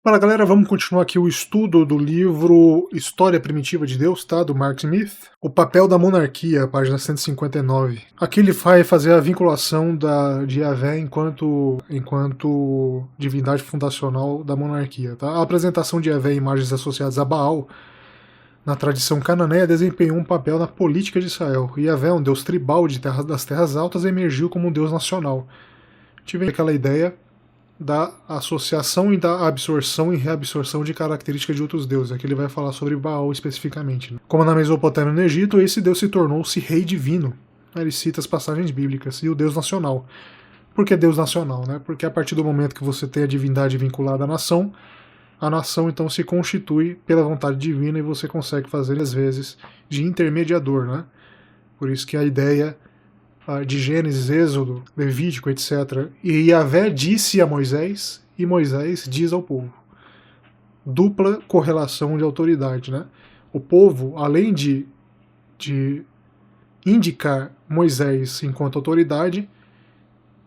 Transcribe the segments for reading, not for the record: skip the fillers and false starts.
Fala galera, vamos continuar aqui o estudo do livro História Primitiva de Deus, tá? Do Mark Smith. O papel da monarquia, página 159. Aqui ele vai fazer a vinculação de Yahvé enquanto divindade fundacional da monarquia, tá? A apresentação de Yahvé em imagens associadas a Baal, na tradição cananeia, desempenhou um papel na política de Israel. Yahvé, um deus tribal das terras altas, emergiu como um deus nacional. Tive aquela ideia da associação e da absorção e reabsorção de características de outros deuses. Aqui ele vai falar sobre Baal especificamente, né? Como na Mesopotâmia e no Egito, esse deus se tornou-se rei divino. Ele cita as passagens bíblicas. E o deus nacional. Por que deus nacional, né? Porque a partir do momento que você tem a divindade vinculada à nação, a nação então se constitui pela vontade divina e você consegue fazer, às vezes, de intermediador, né? Por isso que a ideia de Gênesis, Êxodo, Levítico, etc. E Yahvé disse a Moisés, e Moisés diz ao povo. Dupla correlação de autoridade, né? O povo, além de indicar Moisés enquanto autoridade,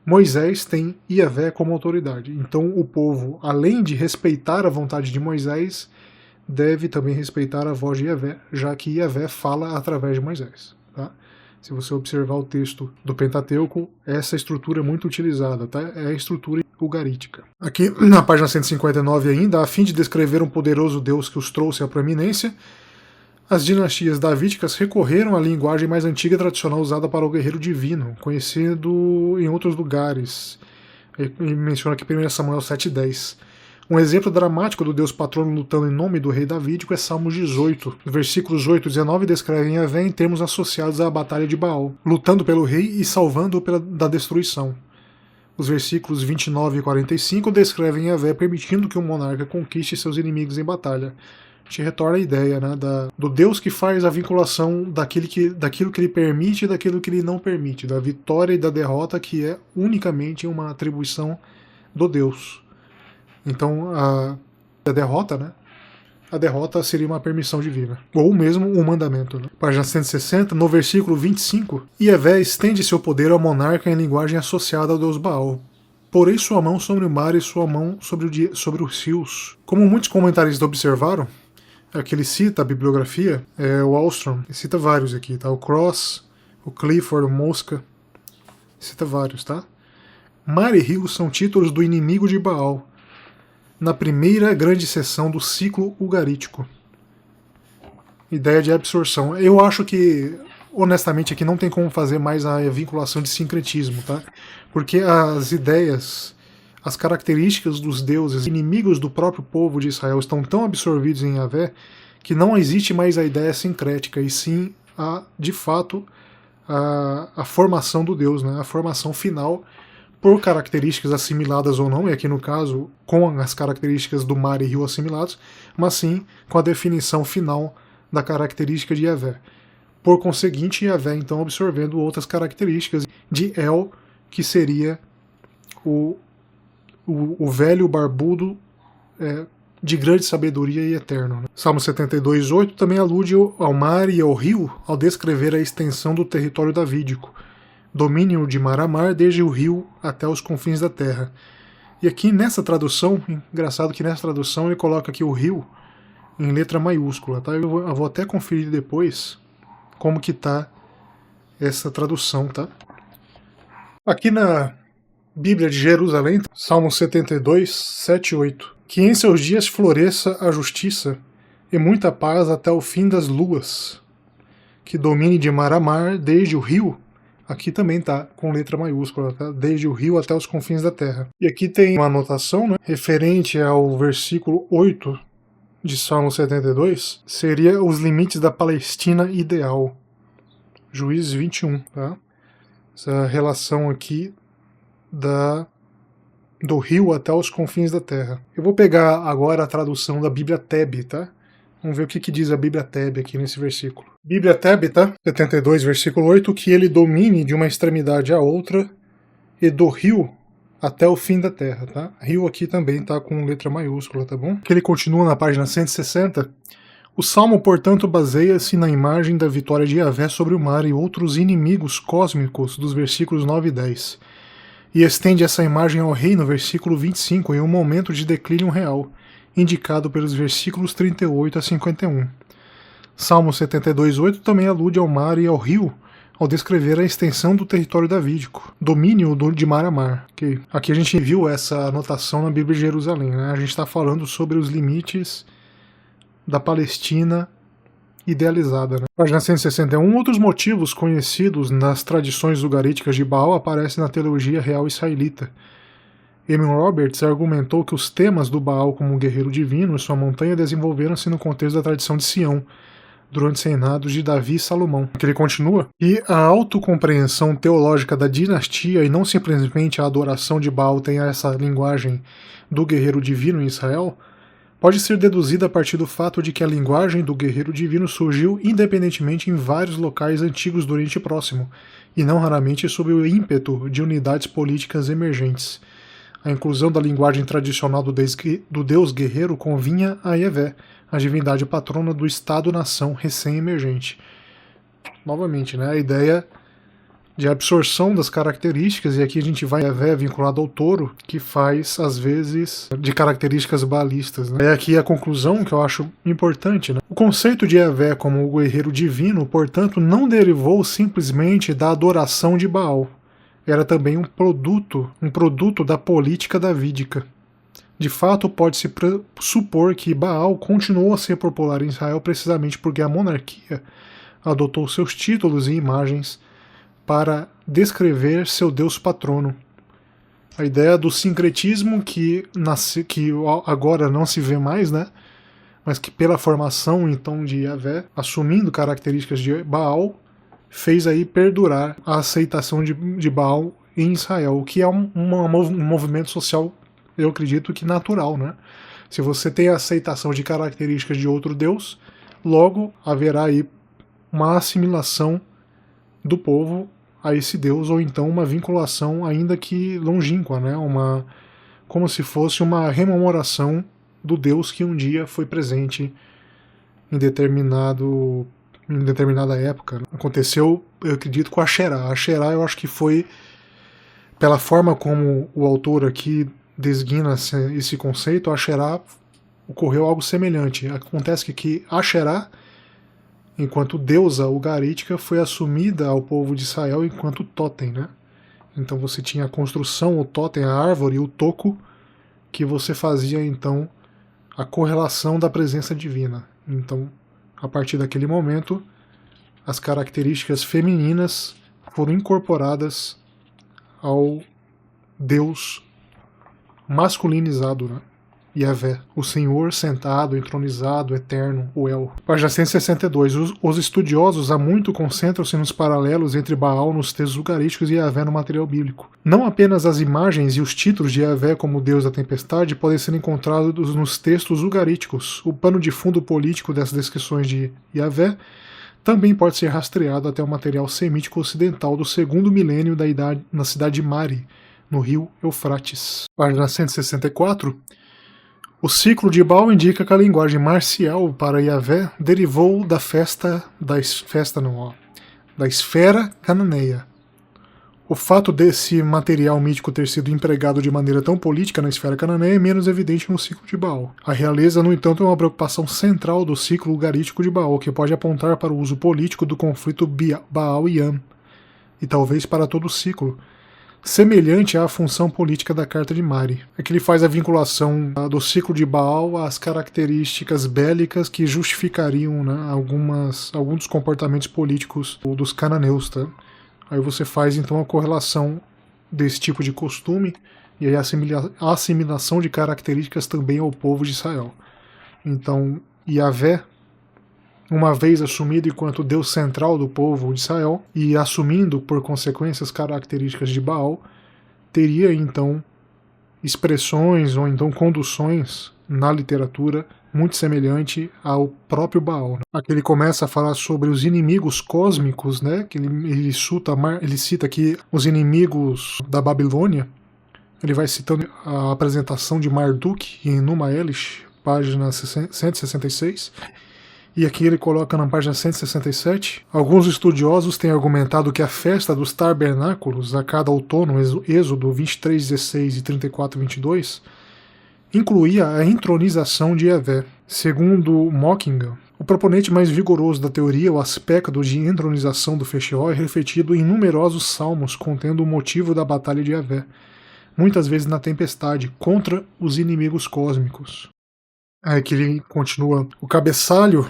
Moisés tem Yahvé como autoridade. Então o povo, além de respeitar a vontade de Moisés, deve também respeitar a voz de Yahvé, já que Yahvé fala através de Moisés, tá? Se você observar o texto do Pentateuco, essa estrutura é muito utilizada, tá? É a estrutura ugarítica. Aqui na página 159 ainda, a fim de descrever um poderoso Deus que os trouxe à proeminência, as dinastias davídicas recorreram à linguagem mais antiga e tradicional usada para o guerreiro divino, conhecido em outros lugares. Ele menciona aqui 1 Samuel 7,10. Um exemplo dramático do Deus patrono lutando em nome do rei davídico é Salmos 18. Os versículos 8 e 19 descrevem Yahvé em termos associados à batalha de Baal, lutando pelo rei e salvando-o da destruição. Os versículos 29 e 45 descrevem Yahvé permitindo que um monarca conquiste seus inimigos em batalha. Te retorna a ideia, né, do Deus que faz a vinculação daquilo que ele permite e daquilo que ele não permite, da vitória e da derrota, que é unicamente uma atribuição do Deus. Então, a derrota, né? A derrota seria uma permissão divina. Ou mesmo um mandamento, né? Página 160, no versículo 25, Yahvé estende seu poder ao monarca em linguagem associada ao deus Baal. Porei sua mão sobre o mar e sua mão sobre os rios. Como muitos comentaristas observaram, aqui ele cita a bibliografia, o Alstrom, ele cita vários aqui, tá? O Cross, o Clifford, o Mosca, cita vários, tá? Mar e rio são títulos do inimigo de Baal, na primeira grande seção do ciclo ugarítico. Ideia de absorção. Eu acho que, honestamente, aqui não tem como fazer mais a vinculação de sincretismo, tá? Porque as ideias, as características dos deuses inimigos do próprio povo de Israel estão tão absorvidos em Yahvé que não existe mais a ideia sincrética, e sim, de fato, a formação do Deus, né? A formação final, por características assimiladas ou não, e aqui no caso com as características do mar e rio assimilados, mas sim com a definição final da característica de Yahvé. Por conseguinte, Yahvé então absorvendo outras características de El, que seria o velho barbudo de grande sabedoria e eterno, né? Salmo 72:8 também alude ao mar e ao rio ao descrever a extensão do território davídico, domínio de mar a mar, desde o rio até os confins da terra. E aqui nessa tradução, engraçado que nessa tradução ele coloca aqui o rio em letra maiúscula, tá? Eu vou até conferir depois como que tá essa tradução, tá? Aqui na Bíblia de Jerusalém, Salmo 72, 7 e 8. Que em seus dias floresça a justiça e muita paz até o fim das luas. Que domine de mar a mar, desde o rio. Aqui também tá com letra maiúscula, tá? Desde o rio até os confins da terra. E aqui tem uma anotação, né, referente ao versículo 8 de Salmo 72, seria os limites da Palestina ideal. Juízes 21, tá? Essa relação aqui do rio até os confins da terra. Eu vou pegar agora a tradução da Bíblia Teb, tá? Vamos ver o que diz a Bíblia Teb aqui nesse versículo. Bíblia Teb, tá? 72, versículo 8, que ele domine de uma extremidade à outra e do rio até o fim da terra, tá? Rio aqui também tá com letra maiúscula, tá bom? Que ele continua na página 160. O salmo, portanto, baseia-se na imagem da vitória de Yahvé sobre o mar e outros inimigos cósmicos dos versículos 9 e 10. E estende essa imagem ao rei no versículo 25 em um momento de declínio real, indicado pelos versículos 38 a 51. Salmo 72:8 também alude ao mar e ao rio, ao descrever a extensão do território davídico, domínio de mar a mar. Okay. Aqui a gente viu essa anotação na Bíblia de Jerusalém, né? A gente está falando sobre os limites da Palestina idealizada. Né? Página 161, outros motivos conhecidos nas tradições ugaríticas de Baal aparecem na teologia real israelita. Eamon Roberts argumentou que os temas do Baal como guerreiro divino e sua montanha desenvolveram-se no contexto da tradição de Sião, durante os reinados de Davi e Salomão. Ele continua, e a autocompreensão teológica da dinastia e não simplesmente a adoração de Baal tem essa linguagem do guerreiro divino em Israel, pode ser deduzida a partir do fato de que a linguagem do guerreiro divino surgiu independentemente em vários locais antigos do Oriente Próximo, e não raramente sob o ímpeto de unidades políticas emergentes. A inclusão da linguagem tradicional do Deus guerreiro convinha a Yahvé, a divindade patrona do Estado-nação recém-emergente. Novamente, né, a ideia de absorção das características, e aqui a gente vai Yahvé vinculado ao touro, que faz, às vezes, de características baalistas. Né? É aqui a conclusão que eu acho importante. Né? O conceito de Yahvé como o guerreiro divino, portanto, não derivou simplesmente da adoração de Baal. Era também um produto da política davídica. De fato, pode-se supor que Baal continuou a ser popular em Israel precisamente porque a monarquia adotou seus títulos e imagens para descrever seu Deus patrono. A ideia do sincretismo que agora não se vê mais, né? Mas que pela formação então de Yahvé, assumindo características de Baal, fez aí perdurar a aceitação de Baal em Israel, o que é um movimento social, eu acredito que natural, né? Se você tem a aceitação de características de outro Deus, logo haverá aí uma assimilação do povo a esse Deus, ou então uma vinculação ainda que longínqua, né? Como se fosse uma rememoração do Deus que um dia foi presente em determinada época. Aconteceu, eu acredito, com Asherá. Asherá eu acho que foi, pela forma como o autor aqui designa esse conceito, Asherá ocorreu algo semelhante. Acontece que Asherá, enquanto deusa ugarítica, foi assumida ao povo de Israel enquanto totem, né? Então você tinha a construção, o totem, a árvore, o toco, que você fazia então a correlação da presença divina. Então, a partir daquele momento, as características femininas foram incorporadas ao Deus masculinizado, né? Yahvé, o Senhor sentado, entronizado, eterno, o El. Página 162. Os estudiosos há muito concentram-se nos paralelos entre Baal nos textos ugarísticos e Yahvé no material bíblico. Não apenas as imagens e os títulos de Yahvé como Deus da tempestade podem ser encontrados nos textos ugaríticos. O pano de fundo político dessas descrições de Yahvé também pode ser rastreado até o material semítico ocidental do segundo milênio da idade na cidade de Mari, no rio Eufrates. Página 164. O ciclo de Baal indica que a linguagem marcial para Yahvé derivou da da esfera cananeia. O fato desse material mítico ter sido empregado de maneira tão política na esfera cananeia é menos evidente no ciclo de Baal. A realeza, no entanto, é uma preocupação central do ciclo ugarítico de Baal, que pode apontar para o uso político do conflito Baal e Yam, e talvez para todo o ciclo, semelhante à função política da Carta de Mari. Aqui ele faz a vinculação do ciclo de Baal às características bélicas que justificariam, né, alguns dos comportamentos políticos dos cananeus. Tá? Aí você faz então a correlação desse tipo de costume e aí a assimilação de características também ao povo de Israel. Então, Yahvé, uma vez assumido enquanto Deus central do povo de Israel e assumindo por consequência as características de Baal, teria então expressões ou então conduções na literatura muito semelhante ao próprio Baal. Aqui ele começa a falar sobre os inimigos cósmicos, né? Que ele cita aqui os inimigos da Babilônia. Ele vai citando a apresentação de Marduk em Numa Elish, página 166. E aqui ele coloca na página 167, alguns estudiosos têm argumentado que a festa dos tabernáculos, a cada outono, Êxodo 23:16 e 34:22, incluía a entronização de Yahvé. Segundo Mockingham, o proponente mais vigoroso da teoria, o aspecto de entronização do Feixió é refletido em numerosos salmos contendo o motivo da batalha de Yahvé, muitas vezes na tempestade, contra os inimigos cósmicos. Aí que ele continua. O cabeçalho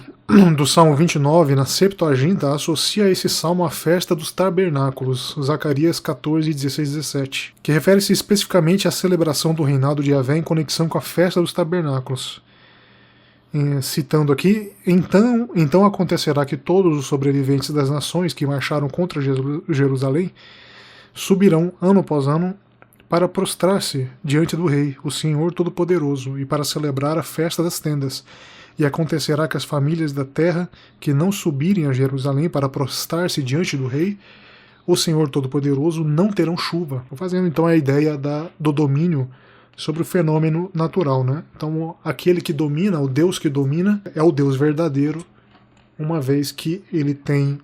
do Salmo 29, na Septuaginta, associa esse salmo à festa dos tabernáculos, Zacarias 14, 16 e 17, que refere-se especificamente à celebração do reinado de Yahvé em conexão com a festa dos tabernáculos. Citando aqui, então acontecerá que todos os sobreviventes das nações que marcharam contra Jerusalém subirão ano após ano para prostrar-se diante do Rei, o Senhor Todo-Poderoso, e para celebrar a festa das tendas. E acontecerá que as famílias da terra que não subirem a Jerusalém para prostrar-se diante do Rei, o Senhor Todo-Poderoso, não terão chuva. Fazendo então a ideia do domínio sobre o fenômeno natural, né? Então aquele que domina, o Deus que domina, é o Deus verdadeiro, uma vez que ele tem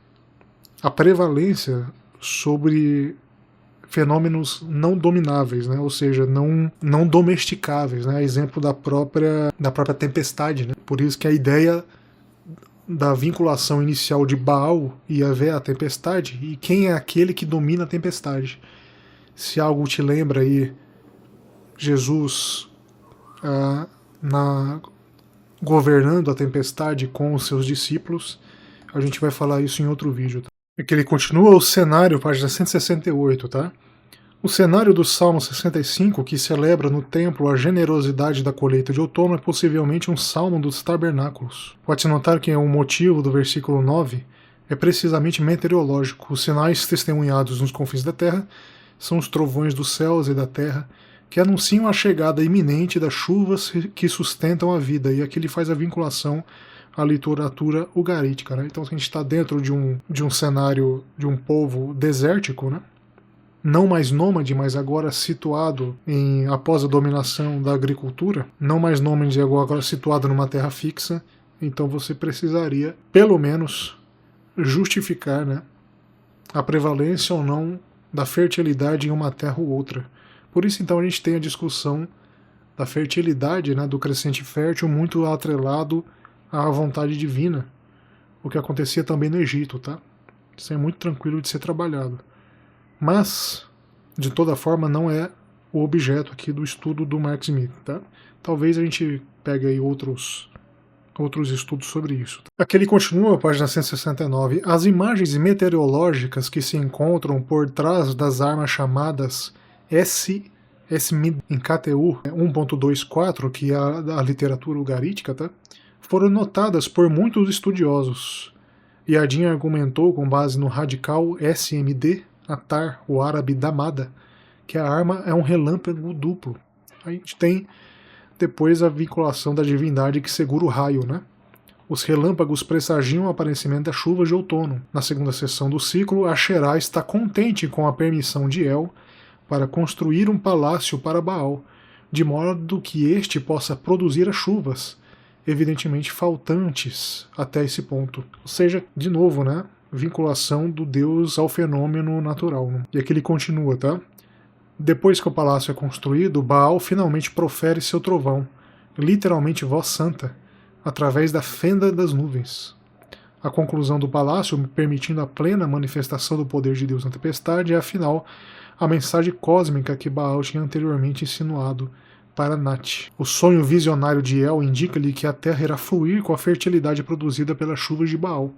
a prevalência sobre fenômenos não domináveis, né? Ou seja, não domesticáveis, né? Exemplo da própria tempestade, né? Por isso que a ideia da vinculação inicial de Baal e Yahvé à tempestade, e quem é aquele que domina a tempestade. Se algo te lembra aí Jesus governando a tempestade com os seus discípulos, a gente vai falar isso em outro vídeo. Tá? É que ele continua o cenário, página 168, tá? O cenário do Salmo 65, que celebra no templo a generosidade da colheita de outono, é possivelmente um salmo dos tabernáculos. Pode-se notar que o motivo do versículo 9 é precisamente meteorológico. Os sinais testemunhados nos confins da terra são os trovões dos céus e da terra, que anunciam a chegada iminente das chuvas que sustentam a vida, e aqui ele faz a vinculação à literatura ugarítica. Né? Então a gente está dentro de um cenário de um povo desértico, né? Não mais nômade, mas agora situado após a dominação da agricultura, não mais nômade, agora situado numa terra fixa, então você precisaria, pelo menos, justificar, né, a prevalência ou não da fertilidade em uma terra ou outra. Por isso, então, a gente tem a discussão da fertilidade, né, do crescente fértil, muito atrelado à vontade divina, o que acontecia também no Egito, tá? Isso é muito tranquilo de ser trabalhado. Mas, de toda forma, não é o objeto aqui do estudo do Mark Smith, tá? Talvez a gente pegue aí outros estudos sobre isso. Aqui ele continua, página 169. As imagens meteorológicas que se encontram por trás das armas chamadas SMID em KTU 1.24, que é a literatura ugarítica, tá? Foram notadas por muitos estudiosos. Yardin argumentou com base no radical SMD, Atar, o árabe Damada, que a arma é um relâmpago duplo. A gente tem depois a vinculação da divindade que segura o raio, né? Os relâmpagos pressagiam o aparecimento das chuvas de outono. Na segunda sessão do ciclo, Asherá está contente com a permissão de El para construir um palácio para Baal, de modo que este possa produzir as chuvas, evidentemente faltantes até esse ponto. Ou seja, de novo, né? Vinculação do Deus ao fenômeno natural. Né? E aqui ele continua, tá? Depois que o palácio é construído, Baal finalmente profere seu trovão, literalmente voz santa, através da fenda das nuvens. A conclusão do palácio, permitindo a plena manifestação do poder de Deus na tempestade, é, afinal, a mensagem cósmica que Baal tinha anteriormente insinuado para Nat. O sonho visionário de El indica-lhe que a terra irá fluir com a fertilidade produzida pelas chuvas de Baal.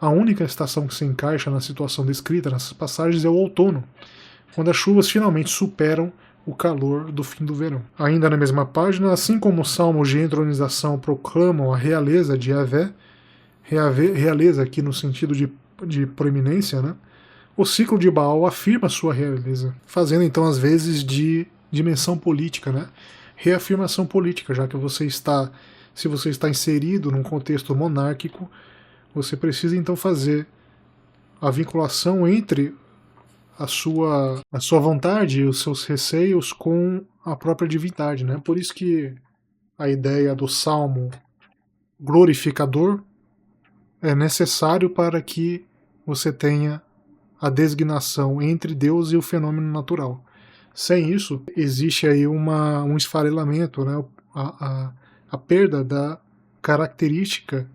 A única estação que se encaixa na situação descrita nessas passagens é o outono, quando as chuvas finalmente superam o calor do fim do verão. Ainda na mesma página, assim como os salmos de entronização proclamam a realeza de Yahvé, realeza aqui no sentido de proeminência, né? O ciclo de Baal afirma sua realeza, fazendo então às vezes de dimensão política, né? Reafirmação política, já que se você está inserido num contexto monárquico, você precisa então fazer a vinculação entre a sua vontade e os seus receios com a própria divindade, né? Por isso que a ideia do salmo glorificador é necessário para que você tenha a designação entre Deus e o fenômeno natural. Sem isso, existe aí um esfarelamento, né? A perda da característica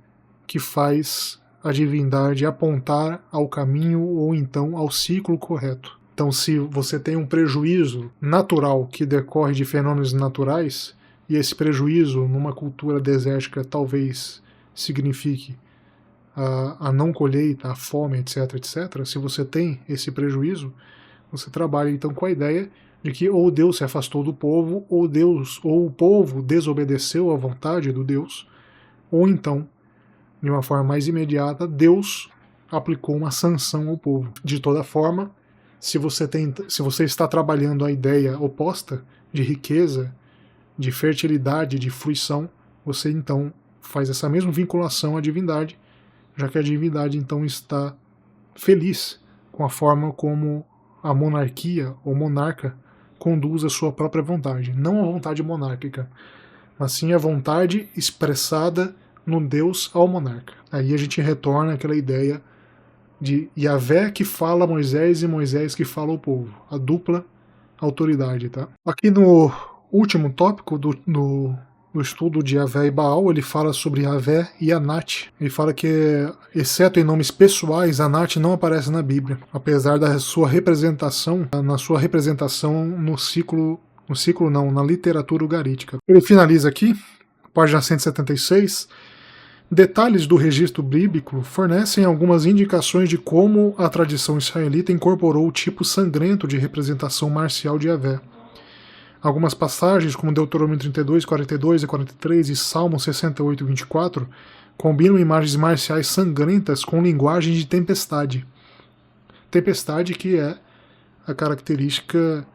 que faz a divindade apontar ao caminho ou então ao ciclo correto. Então, se você tem um prejuízo natural que decorre de fenômenos naturais, e esse prejuízo numa cultura desértica talvez signifique a não colheita, a fome, etc, etc, se você tem esse prejuízo, você trabalha então com a ideia de que ou Deus se afastou do povo, ou o povo desobedeceu à vontade do Deus, ou então, de uma forma mais imediata, Deus aplicou uma sanção ao povo. De toda forma, se você está trabalhando a ideia oposta de riqueza, de fertilidade, de fruição, você então faz essa mesma vinculação à divindade, já que a divindade então está feliz com a forma como a monarquia ou monarca conduz a sua própria vontade. Não a vontade monárquica, mas sim a vontade expressada no Deus ao monarca. Aí a gente retorna àquela ideia de Yahvé que fala a Moisés e Moisés que fala ao povo. A dupla autoridade, tá? Aqui no último tópico do estudo de Yahvé e Baal, ele fala sobre Yahvé e Anat. Ele fala que, exceto em nomes pessoais, Anat não aparece na Bíblia, apesar da sua representação, na literatura ugarítica. Ele finaliza aqui, página 176, detalhes do registro bíblico fornecem algumas indicações de como a tradição israelita incorporou o tipo sangrento de representação marcial de Yahvé. Algumas passagens, como Deuteronômio 32, 42 e 43 e Salmo 68 e 24, combinam imagens marciais sangrentas com linguagem de tempestade. Tempestade que é a característica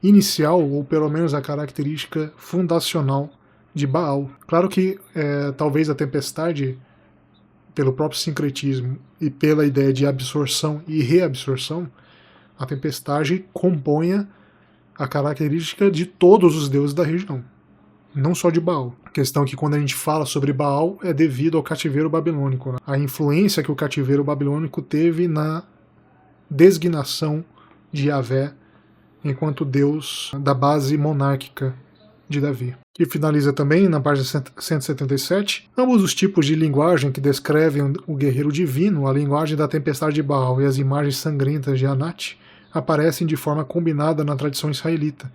inicial, ou pelo menos a característica fundacional de Baal. Claro que talvez a tempestade, pelo próprio sincretismo e pela ideia de absorção e reabsorção, a tempestade componha a característica de todos os deuses da região, não só de Baal. A questão é que quando a gente fala sobre Baal é devido ao cativeiro babilônico, né? A influência que o cativeiro babilônico teve na designação de Yahvé enquanto Deus da base monárquica de Davi. Que finaliza também na página 177. Ambos os tipos de linguagem que descrevem o guerreiro divino, a linguagem da tempestade de Baal e as imagens sangrentas de Anat, aparecem de forma combinada na tradição israelita,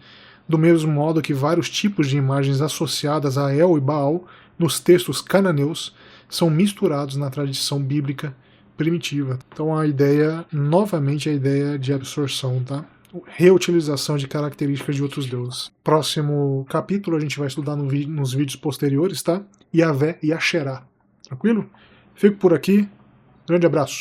do mesmo modo que vários tipos de imagens associadas a El e Baal nos textos cananeus são misturados na tradição bíblica primitiva. Então a ideia, novamente a ideia de absorção, tá? Reutilização de características de outros deuses. Próximo capítulo a gente vai estudar nos vídeos posteriores, tá? Yahvé e Asherá. Tranquilo? Fico por aqui. Grande abraço.